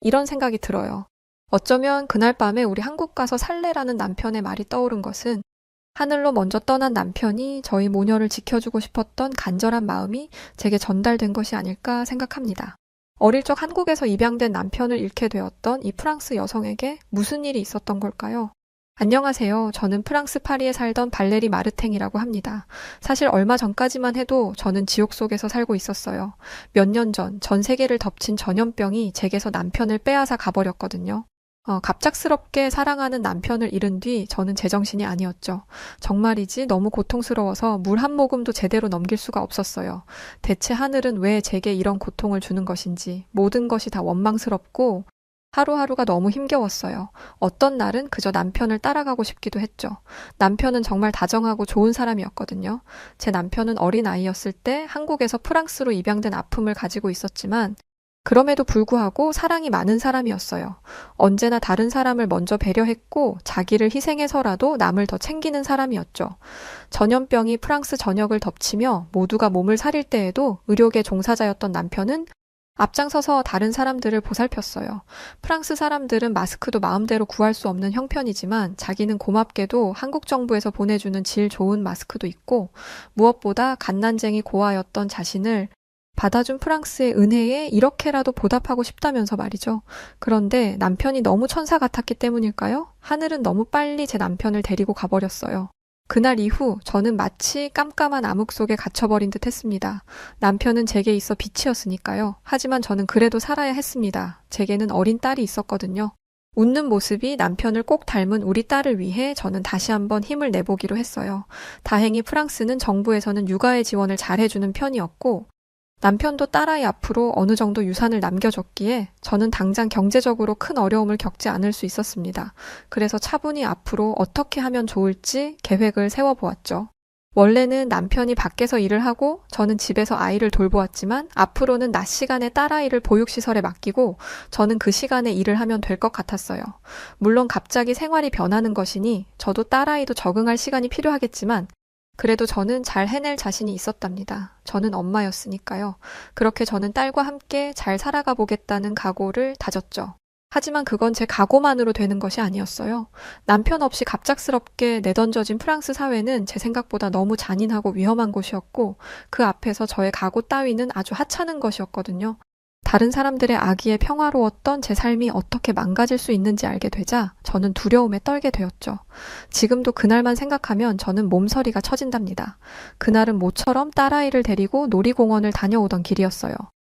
이런 생각이 들어요. 어쩌면 그날 밤에 우리 한국 가서 살래라는 남편의 말이 떠오른 것은 하늘로 먼저 떠난 남편이 저희 모녀를 지켜주고 싶었던 간절한 마음이 제게 전달된 것이 아닐까 생각합니다. 어릴 적 한국에서 입양된 남편을 잃게 되었던 이 프랑스 여성에게 무슨 일이 있었던 걸까요? 안녕하세요. 저는 프랑스 파리에 살던 발레리 마르탱이라고 합니다. 사실 얼마 전까지만 해도 저는 지옥 속에서 살고 있었어요. 몇 년 전 세계를 덮친 전염병이 제게서 남편을 빼앗아 가버렸거든요. 갑작스럽게 사랑하는 남편을 잃은 뒤 저는 제정신이 아니었죠. 정말이지 너무 고통스러워서 물 한 모금도 제대로 넘길 수가 없었어요. 대체 하늘은 왜 제게 이런 고통을 주는 것인지 모든 것이 다 원망스럽고 하루하루가 너무 힘겨웠어요. 어떤 날은 그저 남편을 따라가고 싶기도 했죠. 남편은 정말 다정하고 좋은 사람이었거든요. 제 남편은 어린 아이였을 때 한국에서 프랑스로 입양된 아픔을 가지고 있었지만 그럼에도 불구하고 사랑이 많은 사람이었어요. 언제나 다른 사람을 먼저 배려했고 자기를 희생해서라도 남을 더 챙기는 사람이었죠. 전염병이 프랑스 전역을 덮치며 모두가 몸을 사릴 때에도 의료계 종사자였던 남편은 앞장서서 다른 사람들을 보살폈어요. 프랑스 사람들은 마스크도 마음대로 구할 수 없는 형편이지만 자기는 고맙게도 한국 정부에서 보내주는 질 좋은 마스크도 있고 무엇보다 갓난쟁이 고아였던 자신을 받아준 프랑스의 은혜에 이렇게라도 보답하고 싶다면서 말이죠. 그런데 남편이 너무 천사 같았기 때문일까요? 하늘은 너무 빨리 제 남편을 데리고 가버렸어요. 그날 이후 저는 마치 깜깜한 암흑 속에 갇혀버린 듯 했습니다. 남편은 제게 있어 빛이었으니까요. 하지만 저는 그래도 살아야 했습니다. 제게는 어린 딸이 있었거든요. 웃는 모습이 남편을 꼭 닮은 우리 딸을 위해 저는 다시 한번 힘을 내보기로 했어요. 다행히 프랑스는 정부에서는 육아의 지원을 잘 해주는 편이었고 남편도 딸아이 앞으로 어느 정도 유산을 남겨줬기에 저는 당장 경제적으로 큰 어려움을 겪지 않을 수 있었습니다. 그래서 차분히 앞으로 어떻게 하면 좋을지 계획을 세워보았죠. 원래는 남편이 밖에서 일을 하고 저는 집에서 아이를 돌보았지만 앞으로는 낮 시간에 딸아이를 보육시설에 맡기고 저는 그 시간에 일을 하면 될 것 같았어요. 물론 갑자기 생활이 변하는 것이니 저도 딸아이도 적응할 시간이 필요하겠지만 그래도 저는 잘 해낼 자신이 있었답니다. 저는 엄마였으니까요. 그렇게 저는 딸과 함께 잘 살아가 보겠다는 각오를 다졌죠. 하지만 그건 제 각오만으로 되는 것이 아니었어요. 남편 없이 갑작스럽게 내던져진 프랑스 사회는 제 생각보다 너무 잔인하고 위험한 곳이었고 그 앞에서 저의 각오 따위는 아주 하찮은 것이었거든요. 다른 사람들의 아기에 평화로웠던 제 삶이 어떻게 망가질 수 있는지 알게 되자 저는 두려움에 떨게 되었죠. 지금도 그날만 생각하면 저는 몸서리가 쳐진답니다. 그날은 모처럼 딸아이를 데리고 놀이공원을 다녀오던 길이었어요.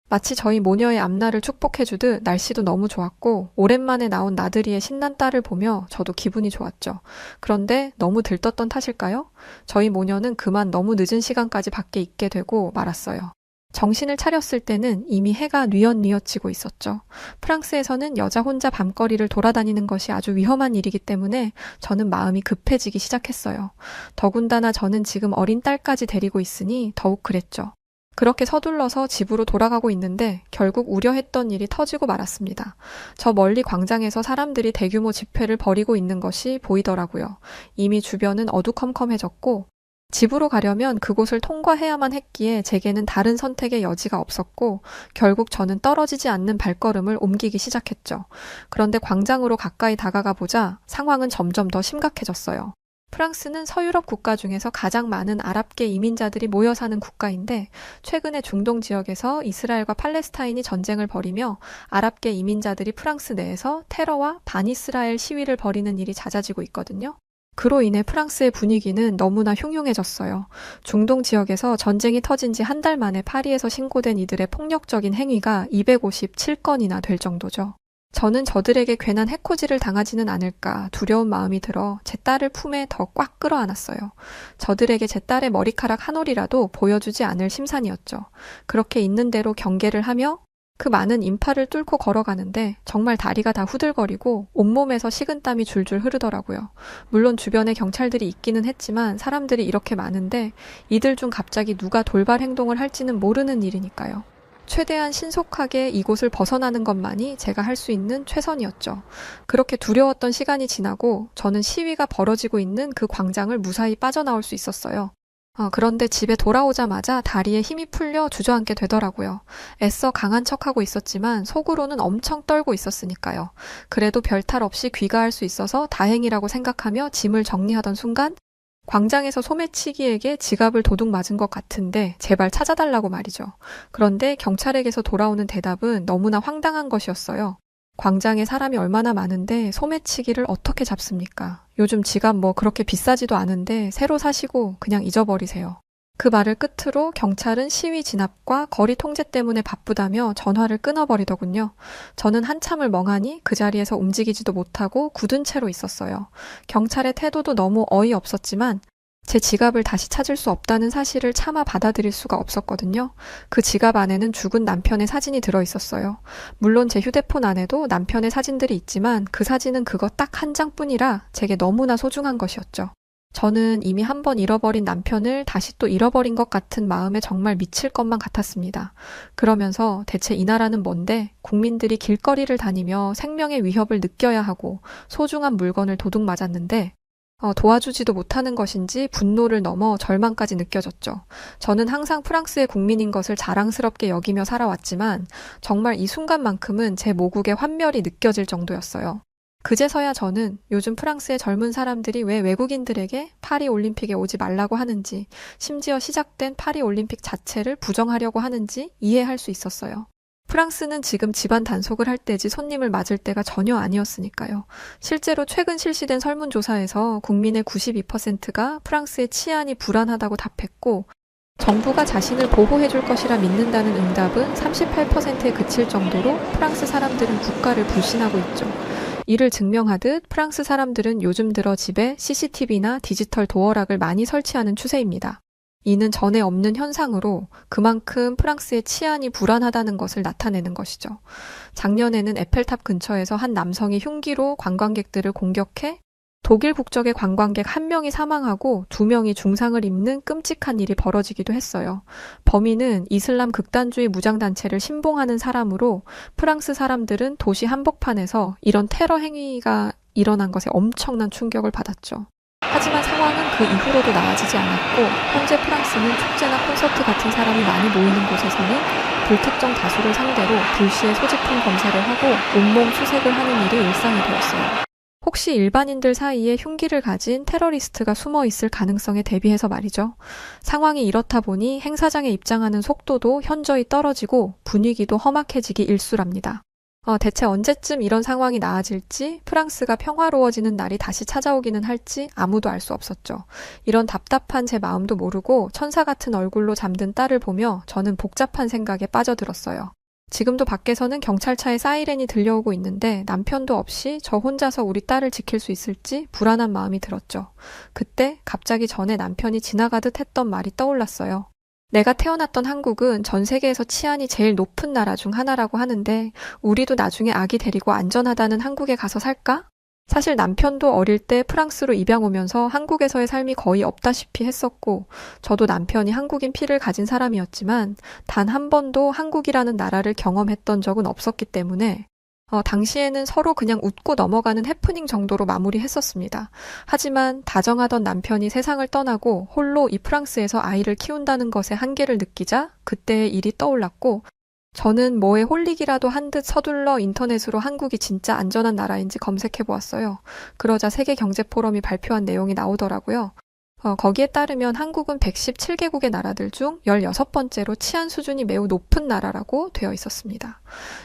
마치 저희 모녀의 앞날을 축복해주듯 날씨도 너무 좋았고 오랜만에 나온 나들이의 신난 딸을 보며 저도 기분이 좋았죠. 그런데 너무 들떴던 탓일까요? 저희 모녀는 그만 너무 늦은 시간까지 밖에 있게 되고 말았어요. 정신을 차렸을 때는 이미 해가 뉘엿뉘엿지고 있었죠. 프랑스에서는 여자 혼자 밤거리를 돌아다니는 것이 아주 위험한 일이기 때문에 저는 마음이 급해지기 시작했어요. 더군다나 저는 지금 어린 딸까지 데리고 있으니 더욱 그랬죠. 그렇게 서둘러서 집으로 돌아가고 있는데 결국 우려했던 일이 터지고 말았습니다. 저 멀리 광장에서 사람들이 대규모 집회를 벌이고 있는 것이 보이더라고요. 이미 주변은 어두컴컴해졌고 집으로 가려면 그곳을 통과해야만 했기에 제게는 다른 선택의 여지가 없었고 결국 저는 떨어지지 않는 발걸음을 옮기기 시작했죠. 그런데 광장으로 가까이 다가가 보자 상황은 점점 더 심각해졌어요. 프랑스는 서유럽 국가 중에서 가장 많은 아랍계 이민자들이 모여 사는 국가인데 최근에 중동 지역에서 이스라엘과 팔레스타인이 전쟁을 벌이며 아랍계 이민자들이 프랑스 내에서 테러와 반이스라엘 시위를 벌이는 일이 잦아지고 있거든요. 그로 인해 프랑스의 분위기는 너무나 흉흉해졌어요. 중동 지역에서 전쟁이 터진 지 한 달 만에 파리에서 신고된 이들의 폭력적인 행위가 257건이나 될 정도죠. 저는 저들에게 괜한 해코지를 당하지는 않을까 두려운 마음이 들어 제 딸을 품에 더 꽉 끌어안았어요. 저들에게 제 딸의 머리카락 한 올이라도 보여주지 않을 심산이었죠. 그렇게 있는 대로 경계를 하며 그 많은 인파를 뚫고 걸어가는데 정말 다리가 다 후들거리고 온몸에서 식은땀이 줄줄 흐르더라고요. 물론 주변에 경찰들이 있기는 했지만 사람들이 이렇게 많은데 이들 중 갑자기 누가 돌발 행동을 할지는 모르는 일이니까요. 최대한 신속하게 이곳을 벗어나는 것만이 제가 할 수 있는 최선이었죠. 그렇게 두려웠던 시간이 지나고 저는 시위가 벌어지고 있는 그 광장을 무사히 빠져나올 수 있었어요. 그런데 집에 돌아오자마자 다리에 힘이 풀려 주저앉게 되더라고요. 애써 강한 척하고 있었지만 속으로는 엄청 떨고 있었으니까요. 그래도 별탈 없이 귀가할 수 있어서 다행이라고 생각하며 짐을 정리하던 순간 광장에서 소매치기에게 지갑을 도둑 맞은 것 같은데 제발 찾아달라고 말이죠. 그런데 경찰에게서 돌아오는 대답은 너무나 황당한 것이었어요. 광장에 사람이 얼마나 많은데 소매치기를 어떻게 잡습니까? 요즘 지갑 뭐 그렇게 비싸지도 않은데 새로 사시고 그냥 잊어버리세요. 그 말을 끝으로 경찰은 시위 진압과 거리 통제 때문에 바쁘다며 전화를 끊어버리더군요. 저는 한참을 멍하니 그 자리에서 움직이지도 못하고 굳은 채로 있었어요. 경찰의 태도도 너무 어이없었지만 제 지갑을 다시 찾을 수 없다는 사실을 차마 받아들일 수가 없었거든요. 그 지갑 안에는 죽은 남편의 사진이 들어있었어요. 물론 제 휴대폰 안에도 남편의 사진들이 있지만 그 사진은 그거 딱 한 장뿐이라 제게 너무나 소중한 것이었죠. 저는 이미 한 번 잃어버린 남편을 다시 또 잃어버린 것 같은 마음에 정말 미칠 것만 같았습니다. 그러면서 대체 이 나라는 뭔데 국민들이 길거리를 다니며 생명의 위협을 느껴야 하고 소중한 물건을 도둑 맞았는데 도와주지도 못하는 것인지 분노를 넘어 절망까지 느껴졌죠. 저는 항상 프랑스의 국민인 것을 자랑스럽게 여기며 살아왔지만 정말 이 순간만큼은 제 모국의 환멸이 느껴질 정도였어요. 그제서야 저는 요즘 프랑스의 젊은 사람들이 왜 외국인들에게 파리 올림픽에 오지 말라고 하는지, 심지어 시작된 파리 올림픽 자체를 부정하려고 하는지 이해할 수 있었어요. 프랑스는 지금 집안 단속을 할 때지 손님을 맞을 때가 전혀 아니었으니까요. 실제로 최근 실시된 설문조사에서 국민의 92%가 프랑스의 치안이 불안하다고 답했고, 정부가 자신을 보호해줄 것이라 믿는다는 응답은 38%에 그칠 정도로 프랑스 사람들은 국가를 불신하고 있죠. 이를 증명하듯 프랑스 사람들은 요즘 들어 집에 CCTV나 디지털 도어락을 많이 설치하는 추세입니다. 이는 전에 없는 현상으로 그만큼 프랑스의 치안이 불안하다는 것을 나타내는 것이죠. 작년에는 에펠탑 근처에서 한 남성이 흉기로 관광객들을 공격해 독일 국적의 관광객 1명이 사망하고 2명이 중상을 입는 끔찍한 일이 벌어지기도 했어요. 범인은 이슬람 극단주의 무장단체를 신봉하는 사람으로 프랑스 사람들은 도시 한복판에서 이런 테러 행위가 일어난 것에 엄청난 충격을 받았죠. 하지만 상황은 그 이후로도 나아지지 않았고 현재 프랑스는 축제나 콘서트 같은 사람이 많이 모이는 곳에서는 불특정 다수를 상대로 불시에 소지품 검사를 하고 온몸 수색을 하는 일이 일상이 되었어요. 혹시 일반인들 사이에 흉기를 가진 테러리스트가 숨어 있을 가능성에 대비해서 말이죠. 상황이 이렇다 보니 행사장에 입장하는 속도도 현저히 떨어지고 분위기도 험악해지기 일쑤랍니다. 대체 언제쯤 이런 상황이 나아질지 프랑스가 평화로워지는 날이 다시 찾아오기는 할지 아무도 알 수 없었죠. 이런 답답한 제 마음도 모르고 천사 같은 얼굴로 잠든 딸을 보며 저는 복잡한 생각에 빠져들었어요. 지금도 밖에서는 경찰차의 사이렌이 들려오고 있는데 남편도 없이 저 혼자서 우리 딸을 지킬 수 있을지 불안한 마음이 들었죠. 그때 갑자기 전에 남편이 지나가듯 했던 말이 떠올랐어요. 내가 태어났던 한국은 전 세계에서 치안이 제일 높은 나라 중 하나라고 하는데 우리도 나중에 아기 데리고 안전하다는 한국에 가서 살까? 사실 남편도 어릴 때 프랑스로 입양 오면서 한국에서의 삶이 거의 없다시피 했었고 저도 남편이 한국인 피를 가진 사람이었지만 단 한 번도 한국이라는 나라를 경험했던 적은 없었기 때문에 당시에는 서로 그냥 웃고 넘어가는 해프닝 정도로 마무리했었습니다. 하지만 다정하던 남편이 세상을 떠나고 홀로 이 프랑스에서 아이를 키운다는 것의 한계를 느끼자 그때의 일이 떠올랐고 저는 뭐에 홀리기라도 한 듯 서둘러 인터넷으로 한국이 진짜 안전한 나라인지 검색해보았어요. 그러자 세계경제포럼이 발표한 내용이 나오더라고요. 거기에 따르면 한국은 117개국의 나라들 중 16번째로 치안 수준이 매우 높은 나라라고 되어 있었습니다.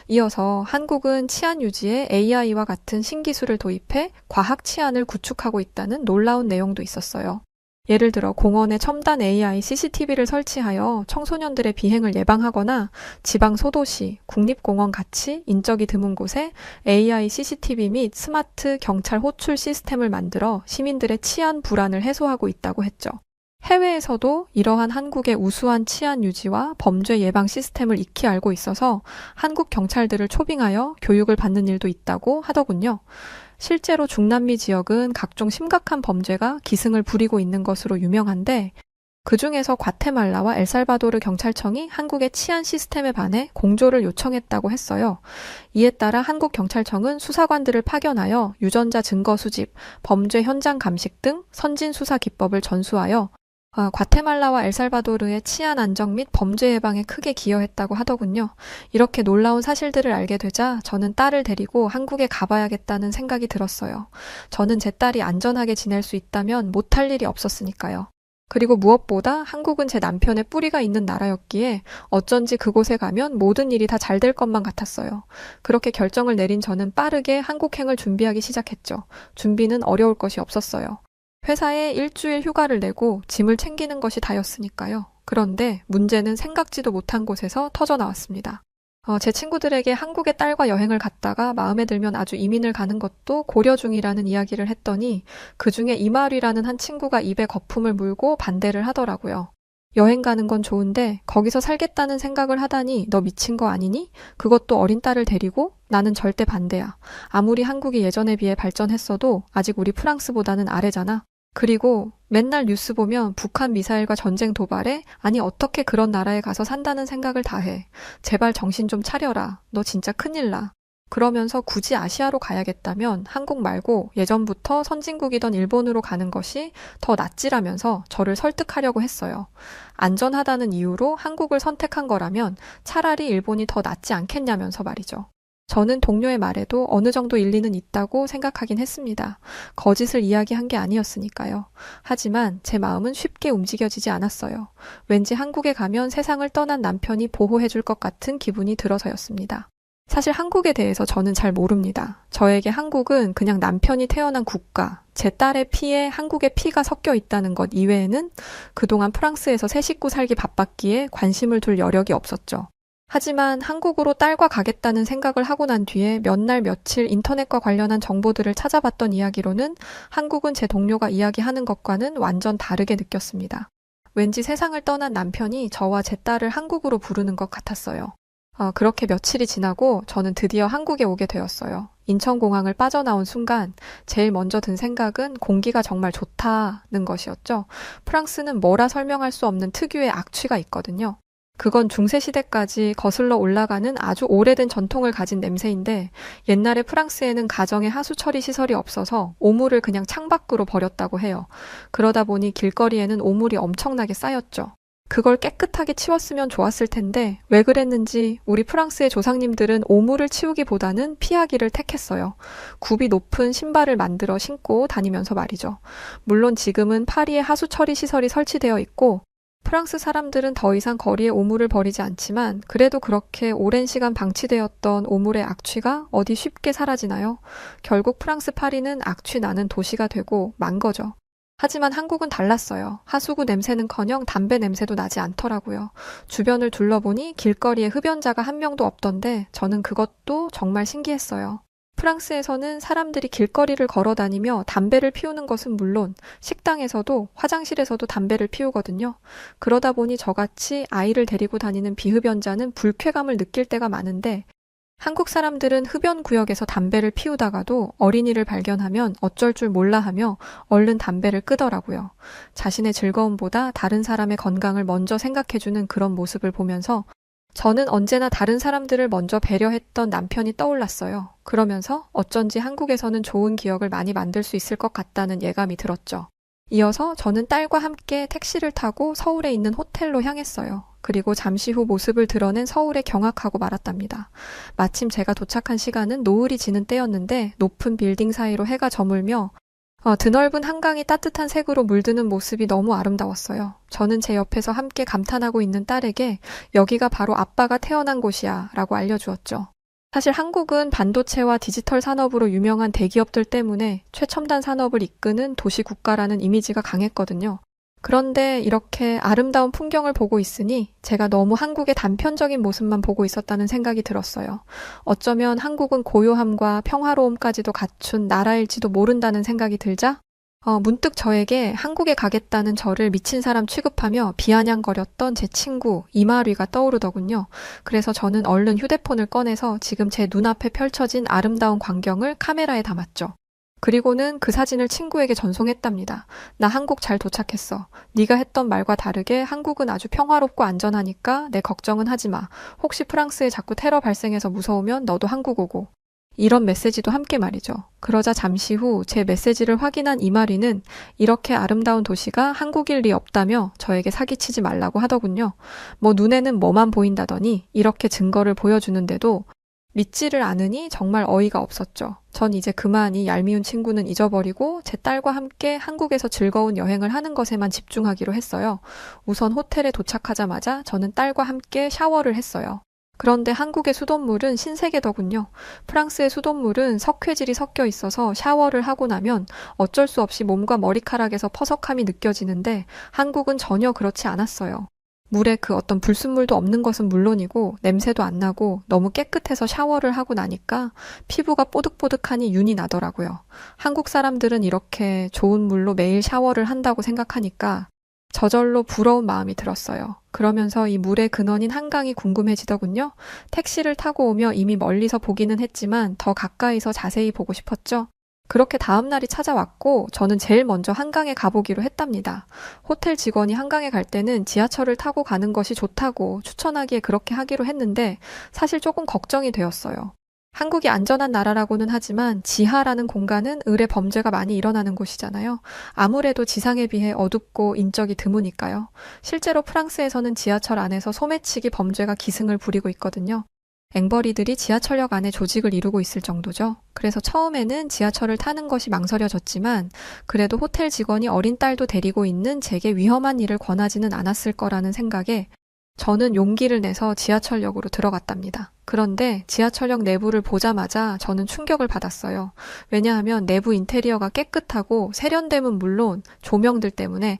이어서 한국은 치안 유지에 AI와 같은 신기술을 도입해 과학 치안을 구축하고 있다는 놀라운 내용도 있었어요. 예를 들어 공원에 첨단 AI CCTV를 설치하여 청소년들의 비행을 예방하거나 지방 소도시, 국립공원 같이 인적이 드문 곳에 AI CCTV 및 스마트 경찰 호출 시스템을 만들어 시민들의 치안 불안을 해소하고 있다고 했죠. 해외에서도 이러한 한국의 우수한 치안 유지와 범죄 예방 시스템을 익히 알고 있어서 한국 경찰들을 초빙하여 교육을 받는 일도 있다고 하더군요. 실제로 중남미 지역은 각종 심각한 범죄가 기승을 부리고 있는 것으로 유명한데 그중에서 과테말라와 엘살바도르 경찰청이 한국의 치안 시스템에 반해 공조를 요청했다고 했어요. 이에 따라 한국 경찰청은 수사관들을 파견하여 유전자 증거 수집, 범죄 현장 감식 등 선진 수사 기법을 전수하여 과테말라와 엘살바도르의 치안 안정 및 범죄 예방에 크게 기여했다고 하더군요. 이렇게 놀라운 사실들을 알게 되자 저는 딸을 데리고 한국에 가봐야겠다는 생각이 들었어요. 저는 제 딸이 안전하게 지낼 수 있다면 못할 일이 없었으니까요. 그리고 무엇보다 한국은 제 남편의 뿌리가 있는 나라였기에 어쩐지 그곳에 가면 모든 일이 다 잘 될 것만 같았어요. 그렇게 결정을 내린 저는 빠르게 한국행을 준비하기 시작했죠. 준비는 어려울 것이 없었어요. 회사에 일주일 휴가를 내고 짐을 챙기는 것이 다였으니까요. 그런데 문제는 생각지도 못한 곳에서 터져 나왔습니다. 제 친구들에게 한국에 딸과 여행을 갔다가 마음에 들면 아주 이민을 가는 것도 고려 중이라는 이야기를 했더니 그중에 이말위라는 한 친구가 입에 거품을 물고 반대를 하더라고요. 여행 가는 건 좋은데 거기서 살겠다는 생각을 하다니 너 미친 거 아니니? 그것도 어린 딸을 데리고? 나는 절대 반대야. 아무리 한국이 예전에 비해 발전했어도 아직 우리 프랑스보다는 아래잖아. 그리고 맨날 뉴스 보면 북한 미사일과 전쟁 도발에 아니 어떻게 그런 나라에 가서 산다는 생각을 다 해. 제발 정신 좀 차려라. 너 진짜 큰일 나. 그러면서 굳이 아시아로 가야겠다면 한국 말고 예전부터 선진국이던 일본으로 가는 것이 더 낫지라면서 저를 설득하려고 했어요. 안전하다는 이유로 한국을 선택한 거라면 차라리 일본이 더 낫지 않겠냐면서 말이죠. 저는 동료의 말에도 어느 정도 일리는 있다고 생각하긴 했습니다. 거짓을 이야기한 게 아니었으니까요. 하지만 제 마음은 쉽게 움직여지지 않았어요. 왠지 한국에 가면 세상을 떠난 남편이 보호해줄 것 같은 기분이 들어서였습니다. 사실 한국에 대해서 저는 잘 모릅니다. 저에게 한국은 그냥 남편이 태어난 국가, 제 딸의 피에 한국의 피가 섞여 있다는 것 이외에는 그동안 프랑스에서 새 식구 살기 바빴기에 관심을 둘 여력이 없었죠. 하지만 한국으로 딸과 가겠다는 생각을 하고 난 뒤에 몇 날 며칠 인터넷과 관련한 정보들을 찾아봤던 이야기로는 한국은 제 동료가 이야기하는 것과는 완전 다르게 느꼈습니다. 왠지 세상을 떠난 남편이 저와 제 딸을 한국으로 부르는 것 같았어요. 그렇게 며칠이 지나고 저는 드디어 한국에 오게 되었어요. 인천공항을 빠져나온 순간 제일 먼저 든 생각은 공기가 정말 좋다는 것이었죠. 프랑스는 뭐라 설명할 수 없는 특유의 악취가 있거든요. 그건 중세시대까지 거슬러 올라가는 아주 오래된 전통을 가진 냄새인데 옛날에 프랑스에는 가정에 하수 처리 시설이 없어서 오물을 그냥 창밖으로 버렸다고 해요. 그러다 보니 길거리에는 오물이 엄청나게 쌓였죠. 그걸 깨끗하게 치웠으면 좋았을 텐데 왜 그랬는지 우리 프랑스의 조상님들은 오물을 치우기보다는 피하기를 택했어요. 굽이 높은 신발을 만들어 신고 다니면서 말이죠. 물론 지금은 파리에 하수 처리 시설이 설치되어 있고 프랑스 사람들은 더 이상 거리에 오물을 버리지 않지만 그래도 그렇게 오랜 시간 방치되었던 오물의 악취가 어디 쉽게 사라지나요? 결국 프랑스 파리는 악취 나는 도시가 되고 만 거죠. 하지만 한국은 달랐어요. 하수구 냄새는커녕 담배 냄새도 나지 않더라고요. 주변을 둘러보니 길거리에 흡연자가 한 명도 없던데 저는 그것도 정말 신기했어요. 프랑스에서는 사람들이 길거리를 걸어 다니며 담배를 피우는 것은 물론 식당에서도 화장실에서도 담배를 피우거든요. 그러다 보니 저같이 아이를 데리고 다니는 비흡연자는 불쾌감을 느낄 때가 많은데 한국 사람들은 흡연 구역에서 담배를 피우다가도 어린이를 발견하면 어쩔 줄 몰라 하며 얼른 담배를 끄더라고요. 자신의 즐거움보다 다른 사람의 건강을 먼저 생각해주는 그런 모습을 보면서 저는 언제나 다른 사람들을 먼저 배려했던 남편이 떠올랐어요. 그러면서 어쩐지 한국에서는 좋은 기억을 많이 만들 수 있을 것 같다는 예감이 들었죠. 이어서 저는 딸과 함께 택시를 타고 서울에 있는 호텔로 향했어요. 그리고 잠시 후 모습을 드러낸 서울에 경악하고 말았답니다. 마침 제가 도착한 시간은 노을이 지는 때였는데 높은 빌딩 사이로 해가 저물며 드넓은 한강이 따뜻한 색으로 물드는 모습이 너무 아름다웠어요. 저는 제 옆에서 함께 감탄하고 있는 딸에게 여기가 바로 아빠가 태어난 곳이야 라고 알려주었죠. 사실 한국은 반도체와 디지털 산업으로 유명한 대기업들 때문에 최첨단 산업을 이끄는 도시 국가라는 이미지가 강했거든요. 그런데 이렇게 아름다운 풍경을 보고 있으니 제가 너무 한국의 단편적인 모습만 보고 있었다는 생각이 들었어요. 어쩌면 한국은 고요함과 평화로움까지도 갖춘 나라일지도 모른다는 생각이 들자 문득 저에게 한국에 가겠다는 저를 미친 사람 취급하며 비아냥거렸던 제 친구 이말위가 떠오르더군요. 그래서 저는 얼른 휴대폰을 꺼내서 지금 제 눈앞에 펼쳐진 아름다운 광경을 카메라에 담았죠. 그리고는 그 사진을 친구에게 전송했답니다. 나 한국 잘 도착했어. 네가 했던 말과 다르게 한국은 아주 평화롭고 안전하니까 내 걱정은 하지 마. 혹시 프랑스에 자꾸 테러 발생해서 무서우면 너도 한국 오고. 이런 메시지도 함께 말이죠. 그러자 잠시 후 제 메시지를 확인한 이마리는 이렇게 아름다운 도시가 한국일 리 없다며 저에게 사기치지 말라고 하더군요. 뭐 눈에는 뭐만 보인다더니 이렇게 증거를 보여주는데도 믿지를 않으니 정말 어이가 없었죠. 전 이제 그만 이 얄미운 친구는 잊어버리고 제 딸과 함께 한국에서 즐거운 여행을 하는 것에만 집중하기로 했어요. 우선 호텔에 도착하자마자 저는 딸과 함께 샤워를 했어요. 그런데 한국의 수돗물은 신세계더군요. 프랑스의 수돗물은 석회질이 섞여 있어서 샤워를 하고 나면 어쩔 수 없이 몸과 머리카락에서 퍼석함이 느껴지는데 한국은 전혀 그렇지 않았어요. 물에 그 어떤 불순물도 없는 것은 물론이고 냄새도 안 나고 너무 깨끗해서 샤워를 하고 나니까 피부가 뽀득뽀득하니 윤이 나더라고요. 한국 사람들은 이렇게 좋은 물로 매일 샤워를 한다고 생각하니까 저절로 부러운 마음이 들었어요. 그러면서 이 물의 근원인 한강이 궁금해지더군요. 택시를 타고 오며 이미 멀리서 보기는 했지만 더 가까이서 자세히 보고 싶었죠. 그렇게 다음 날이 찾아왔고 저는 제일 먼저 한강에 가보기로 했답니다. 호텔 직원이 한강에 갈 때는 지하철을 타고 가는 것이 좋다고 추천하기에 그렇게 하기로 했는데 사실 조금 걱정이 되었어요. 한국이 안전한 나라라고는 하지만 지하라는 공간은 의뢰 범죄가 많이 일어나는 곳이잖아요. 아무래도 지상에 비해 어둡고 인적이 드무니까요. 실제로 프랑스에서는 지하철 안에서 소매치기 범죄가 기승을 부리고 있거든요. 앵벌이들이 지하철역 안에 조직을 이루고 있을 정도죠. 그래서 처음에는 지하철을 타는 것이 망설여졌지만 그래도 호텔 직원이 어린 딸도 데리고 있는 제게 위험한 일을 권하지는 않았을 거라는 생각에 저는 용기를 내서 지하철역으로 들어갔답니다. 그런데 지하철역 내부를 보자마자 저는 충격을 받았어요. 왜냐하면 내부 인테리어가 깨끗하고 세련됨은 물론 조명들 때문에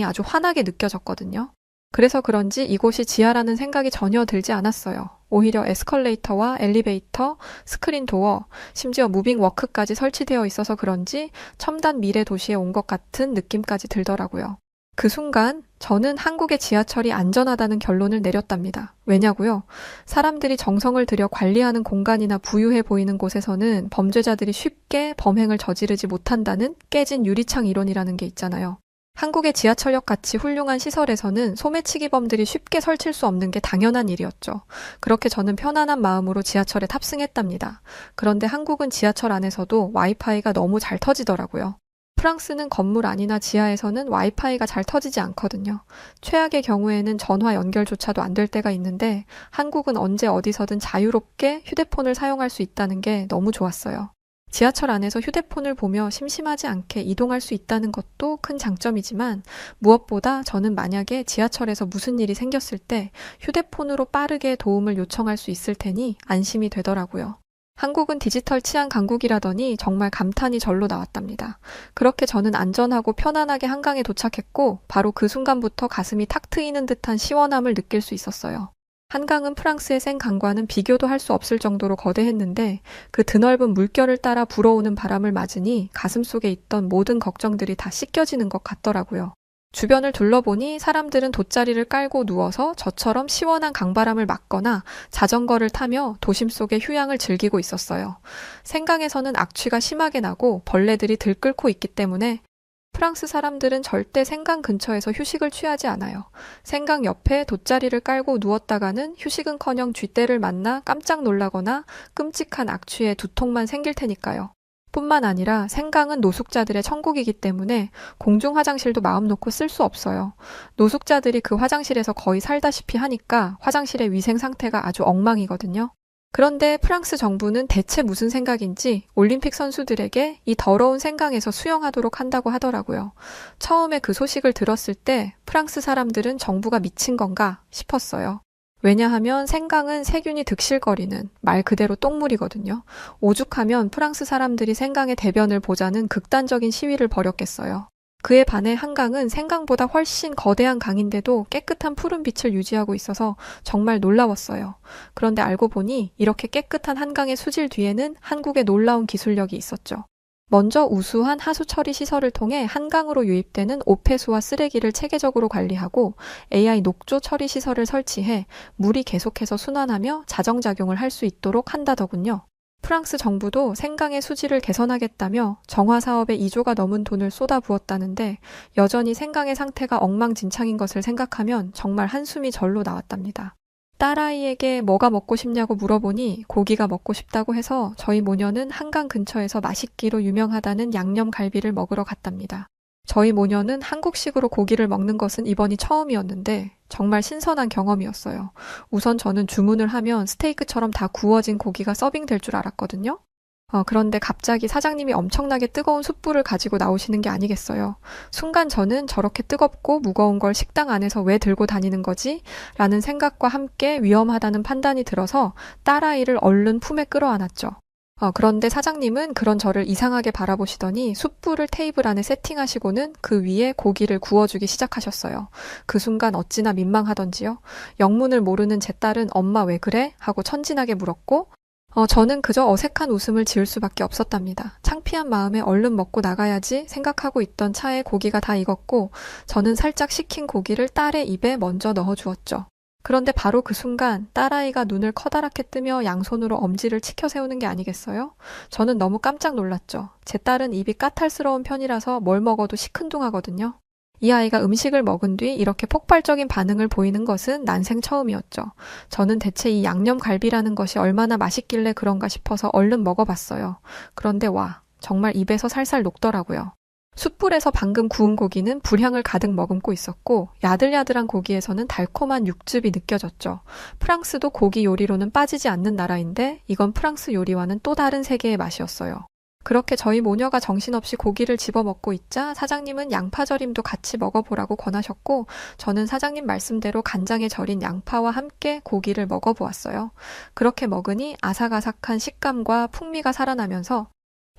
아주 환하게 느껴졌거든요. 그래서 그런지 이곳이 지하라는 생각이 전혀 들지 않았어요. 오히려 에스컬레이터와 엘리베이터, 스크린 도어, 심지어 무빙 워크까지 설치되어 있어서 그런지 첨단 미래 도시에 온 것 같은 느낌까지 들더라고요. 그 순간 저는 한국의 지하철이 안전하다는 결론을 내렸답니다. 왜냐고요? 사람들이 정성을 들여 관리하는 공간이나 부유해 보이는 곳에서는 범죄자들이 쉽게 범행을 저지르지 못한다는 깨진 유리창 이론이라는 게 있잖아요. 한국의 지하철역 같이 훌륭한 시설에서는 소매치기범들이 쉽게 설칠 수 없는 게 당연한 일이었죠. 그렇게 저는 편안한 마음으로 지하철에 탑승했답니다. 그런데 한국은 지하철 안에서도 와이파이가 너무 잘 터지더라고요. 프랑스는 건물 안이나 지하에서는 와이파이가 잘 터지지 않거든요. 최악의 경우에는 전화 연결조차도 안 될 때가 있는데 한국은 언제 어디서든 자유롭게 휴대폰을 사용할 수 있다는 게 너무 좋았어요. 지하철 안에서 휴대폰을 보며 심심하지 않게 이동할 수 있다는 것도 큰 장점이지만 무엇보다 저는 만약에 지하철에서 무슨 일이 생겼을 때 휴대폰으로 빠르게 도움을 요청할 수 있을 테니 안심이 되더라고요. 한국은 디지털 치안 강국이라더니 정말 감탄이 절로 나왔답니다. 그렇게 저는 안전하고 편안하게 한강에 도착했고 바로 그 순간부터 가슴이 탁 트이는 듯한 시원함을 느낄 수 있었어요. 한강은 프랑스의 생강과는 비교도 할 수 없을 정도로 거대했는데 그 드넓은 물결을 따라 불어오는 바람을 맞으니 가슴속에 있던 모든 걱정들이 다 씻겨지는 것 같더라고요. 주변을 둘러보니 사람들은 돗자리를 깔고 누워서 저처럼 시원한 강바람을 맞거나 자전거를 타며 도심 속의 휴양을 즐기고 있었어요. 생강에서는 악취가 심하게 나고 벌레들이 들끓고 있기 때문에 프랑스 사람들은 절대 생강 근처에서 휴식을 취하지 않아요. 생강 옆에 돗자리를 깔고 누웠다가는 휴식은커녕 쥐떼를 만나 깜짝 놀라거나 끔찍한 악취에 두통만 생길 테니까요. 뿐만 아니라 생강은 노숙자들의 천국이기 때문에 공중 화장실도 마음 놓고 쓸 수 없어요. 노숙자들이 그 화장실에서 거의 살다시피 하니까 화장실의 위생 상태가 아주 엉망이거든요. 그런데 프랑스 정부는 대체 무슨 생각인지 올림픽 선수들에게 이 더러운 생강에서 수영하도록 한다고 하더라고요. 처음에 그 소식을 들었을 때 프랑스 사람들은 정부가 미친 건가 싶었어요. 왜냐하면 생강은 세균이 득실거리는 말 그대로 똥물이거든요. 오죽하면 프랑스 사람들이 생강의 대변을 보자는 극단적인 시위를 벌였겠어요. 그에 반해 한강은 생강보다 훨씬 거대한 강인데도 깨끗한 푸른 빛을 유지하고 있어서 정말 놀라웠어요. 그런데 알고 보니 이렇게 깨끗한 한강의 수질 뒤에는 한국의 놀라운 기술력이 있었죠. 먼저 우수한 하수 처리 시설을 통해 한강으로 유입되는 오폐수와 쓰레기를 체계적으로 관리하고 AI 녹조 처리 시설을 설치해 물이 계속해서 순환하며 자정작용을 할 수 있도록 한다더군요. 프랑스 정부도 생강의 수질을 개선하겠다며 정화 사업에 2조가 넘은 돈을 쏟아부었다는데 여전히 생강의 상태가 엉망진창인 것을 생각하면 정말 한숨이 절로 나왔답니다. 딸아이에게 뭐가 먹고 싶냐고 물어보니 고기가 먹고 싶다고 해서 저희 모녀는 한강 근처에서 맛있기로 유명하다는 양념갈비를 먹으러 갔답니다. 저희 모녀는 한국식으로 고기를 먹는 것은 이번이 처음이었는데 정말 신선한 경험이었어요. 우선 저는 주문을 하면 스테이크처럼 다 구워진 고기가 서빙될 줄 알았거든요. 그런데 갑자기 사장님이 엄청나게 뜨거운 숯불을 가지고 나오시는 게 아니겠어요. 순간 저는 저렇게 뜨겁고 무거운 걸 식당 안에서 왜 들고 다니는 거지? 라는 생각과 함께 위험하다는 판단이 들어서 딸아이를 얼른 품에 끌어안았죠. 그런데 사장님은 그런 저를 이상하게 바라보시더니 숯불을 테이블 안에 세팅하시고는 그 위에 고기를 구워주기 시작하셨어요. 그 순간 어찌나 민망하던지요. 영문을 모르는 제 딸은 엄마 왜 그래? 하고 천진하게 물었고 저는 그저 어색한 웃음을 지을 수밖에 없었답니다. 창피한 마음에 얼른 먹고 나가야지 생각하고 있던 차에 고기가 다 익었고 저는 살짝 식힌 고기를 딸의 입에 먼저 넣어주었죠. 그런데 바로 그 순간 딸아이가 눈을 커다랗게 뜨며 양손으로 엄지를 치켜 세우는 게 아니겠어요? 저는 너무 깜짝 놀랐죠. 제 딸은 입이 까탈스러운 편이라서 뭘 먹어도 시큰둥하거든요. 이 아이가 음식을 먹은 뒤 이렇게 폭발적인 반응을 보이는 것은 난생 처음이었죠. 저는 대체 이 양념갈비라는 것이 얼마나 맛있길래 그런가 싶어서 얼른 먹어봤어요. 그런데 와, 정말 입에서 살살 녹더라고요. 숯불에서 방금 구운 고기는 불향을 가득 머금고 있었고 야들야들한 고기에서는 달콤한 육즙이 느껴졌죠. 프랑스도 고기 요리로는 빠지지 않는 나라인데 이건 프랑스 요리와는 또 다른 세계의 맛이었어요. 그렇게 저희 모녀가 정신없이 고기를 집어먹고 있자 사장님은 양파절임도 같이 먹어보라고 권하셨고 저는 사장님 말씀대로 간장에 절인 양파와 함께 고기를 먹어보았어요. 그렇게 먹으니 아삭아삭한 식감과 풍미가 살아나면서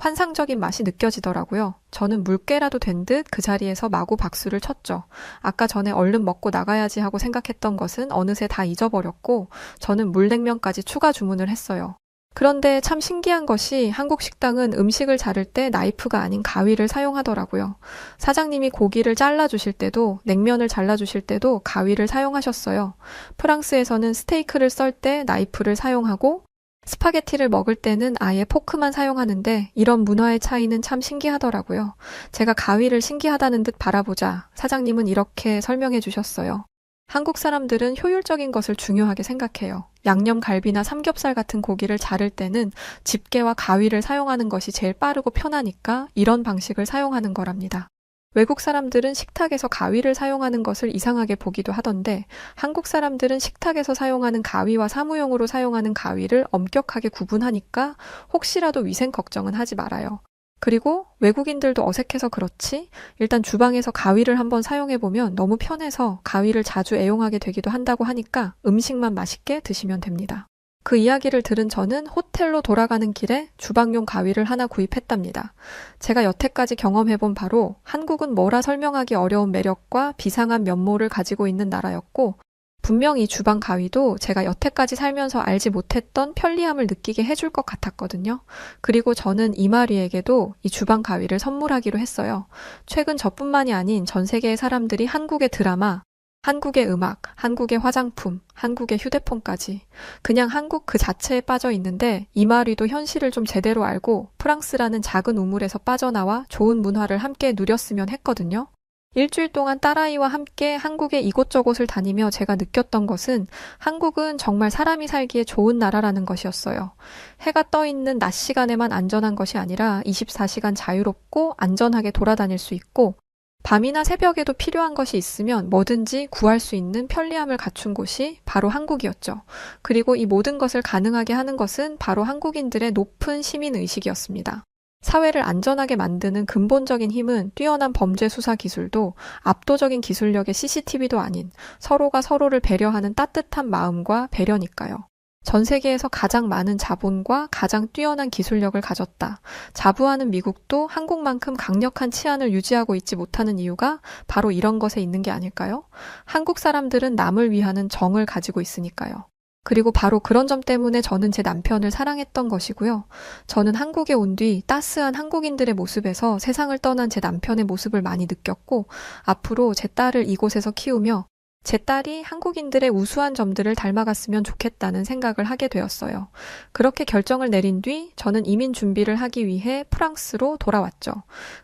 환상적인 맛이 느껴지더라고요. 저는 물개라도 된 듯 그 자리에서 마구 박수를 쳤죠. 아까 전에 얼른 먹고 나가야지 하고 생각했던 것은 어느새 다 잊어버렸고 저는 물냉면까지 추가 주문을 했어요. 그런데 참 신기한 것이 한국 식당은 음식을 자를 때 나이프가 아닌 가위를 사용하더라고요. 사장님이 고기를 잘라주실 때도 냉면을 잘라주실 때도 가위를 사용하셨어요. 프랑스에서는 스테이크를 썰 때 나이프를 사용하고 스파게티를 먹을 때는 아예 포크만 사용하는데 이런 문화의 차이는 참 신기하더라고요. 제가 가위를 신기하다는 듯 바라보자 사장님은 이렇게 설명해 주셨어요. 한국 사람들은 효율적인 것을 중요하게 생각해요. 양념갈비나 삼겹살 같은 고기를 자를 때는 집게와 가위를 사용하는 것이 제일 빠르고 편하니까 이런 방식을 사용하는 거랍니다. 외국 사람들은 식탁에서 가위를 사용하는 것을 이상하게 보기도 하던데 한국 사람들은 식탁에서 사용하는 가위와 사무용으로 사용하는 가위를 엄격하게 구분하니까 혹시라도 위생 걱정은 하지 말아요. 그리고 외국인들도 어색해서 그렇지 일단 주방에서 가위를 한번 사용해보면 너무 편해서 가위를 자주 애용하게 되기도 한다고 하니까 음식만 맛있게 드시면 됩니다. 그 이야기를 들은 저는 호텔로 돌아가는 길에 주방용 가위를 하나 구입했답니다. 제가 여태까지 경험해본 바로 한국은 뭐라 설명하기 어려운 매력과 비상한 면모를 가지고 있는 나라였고 분명 이 주방 가위도 제가 여태까지 살면서 알지 못했던 편리함을 느끼게 해줄 것 같았거든요. 그리고 저는 이마리에게도 이 주방 가위를 선물하기로 했어요. 최근 저뿐만이 아닌 전 세계의 사람들이 한국의 드라마, 한국의 음악, 한국의 화장품, 한국의 휴대폰까지 그냥 한국 그 자체에 빠져 있는데 이마리도 현실을 좀 제대로 알고 프랑스라는 작은 우물에서 빠져나와 좋은 문화를 함께 누렸으면 했거든요. 일주일 동안 딸아이와 함께 한국의 이곳저곳을 다니며 제가 느꼈던 것은 한국은 정말 사람이 살기에 좋은 나라라는 것이었어요. 해가 떠 있는 낮 시간에만 안전한 것이 아니라 24시간 자유롭고 안전하게 돌아다닐 수 있고 밤이나 새벽에도 필요한 것이 있으면 뭐든지 구할 수 있는 편리함을 갖춘 곳이 바로 한국이었죠. 그리고 이 모든 것을 가능하게 하는 것은 바로 한국인들의 높은 시민의식이었습니다. 사회를 안전하게 만드는 근본적인 힘은 뛰어난 범죄 수사 기술도 압도적인 기술력의 CCTV도 아닌 서로가 서로를 배려하는 따뜻한 마음과 배려니까요. 전 세계에서 가장 많은 자본과 가장 뛰어난 기술력을 가졌다. 자부하는 미국도 한국만큼 강력한 치안을 유지하고 있지 못하는 이유가 바로 이런 것에 있는 게 아닐까요? 한국 사람들은 남을 위하는 정을 가지고 있으니까요. 그리고 바로 그런 점 때문에 저는 제 남편을 사랑했던 것이고요. 저는 한국에 온 뒤 따스한 한국인들의 모습에서 세상을 떠난 제 남편의 모습을 많이 느꼈고 앞으로 제 딸을 이곳에서 키우며 제 딸이 한국인들의 우수한 점들을 닮아갔으면 좋겠다는 생각을 하게 되었어요. 그렇게 결정을 내린 뒤 저는 이민 준비를 하기 위해 프랑스로 돌아왔죠.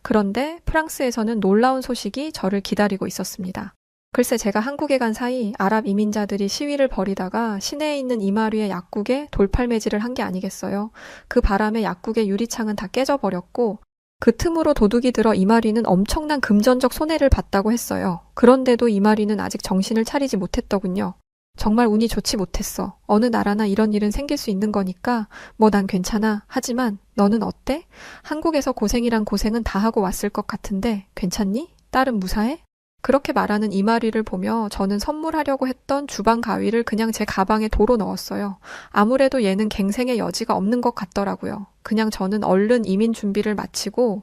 그런데 프랑스에서는 놀라운 소식이 저를 기다리고 있었습니다. 글쎄 제가 한국에 간 사이 아랍 이민자들이 시위를 벌이다가 시내에 있는 이마리의 약국에 돌팔매질을 한 게 아니겠어요. 그 바람에 약국의 유리창은 다 깨져버렸고 그 틈으로 도둑이 들어 이마리는 엄청난 금전적 손해를 봤다고 했어요. 그런데도 이마리는 아직 정신을 차리지 못했더군요. 정말 운이 좋지 못했어. 어느 나라나 이런 일은 생길 수 있는 거니까 뭐 난 괜찮아. 하지만 너는 어때? 한국에서 고생이란 고생은 다 하고 왔을 것 같은데 괜찮니? 딸은 무사해? 그렇게 말하는 이마리를 보며 저는 선물하려고 했던 주방 가위를 그냥 제 가방에 도로 넣었어요. 아무래도 얘는 갱생의 여지가 없는 것 같더라고요. 그냥 저는 얼른 이민 준비를 마치고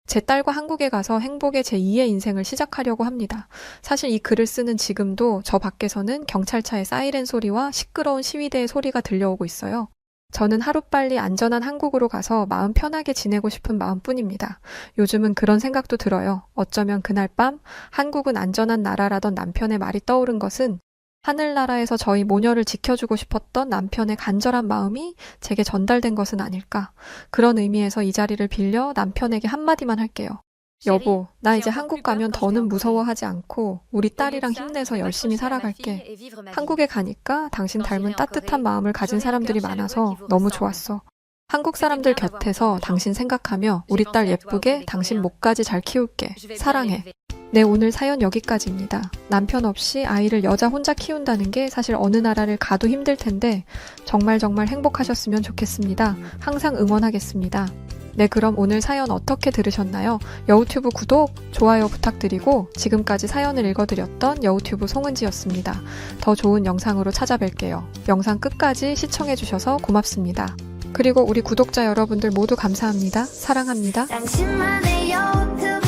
제 딸과 한국에 가서 행복의 제2의 인생을 시작하려고 합니다. 사실 이 글을 쓰는 지금도 저 밖에서는 경찰차의 사이렌 소리와 시끄러운 시위대의 소리가 들려오고 있어요. 저는 하루빨리 안전한 한국으로 가서 마음 편하게 지내고 싶은 마음뿐입니다. 요즘은 그런 생각도 들어요. 어쩌면 그날 밤 한국은 안전한 나라라던 남편의 말이 떠오른 것은 하늘나라에서 저희 모녀를 지켜주고 싶었던 남편의 간절한 마음이 제게 전달된 것은 아닐까. 그런 의미에서 이 자리를 빌려 남편에게 한마디만 할게요. 여보, 나 이제 한국 가면 더는 무서워하지 않고 우리 딸이랑 힘내서 열심히 살아갈게. 한국에 가니까 당신 닮은 따뜻한 마음을 가진 사람들이 많아서 너무 좋았어. 한국 사람들 곁에서 당신 생각하며 우리 딸 예쁘게 당신 목까지 잘 키울게. 사랑해. 네, 오늘 사연 여기까지입니다. 남편 없이 아이를 여자 혼자 키운다는 게 사실 어느 나라를 가도 힘들 텐데 정말 행복하셨으면 좋겠습니다. 항상 응원하겠습니다. 네, 그럼 오늘 사연 어떻게 들으셨나요? 여우튜브 구독, 좋아요 부탁드리고 지금까지 사연을 읽어드렸던 여우튜브 송은지였습니다. 더 좋은 영상으로 찾아뵐게요. 영상 끝까지 시청해주셔서 고맙습니다. 그리고 우리 구독자 여러분들 모두 감사합니다. 사랑합니다. 당신만의 여우튜브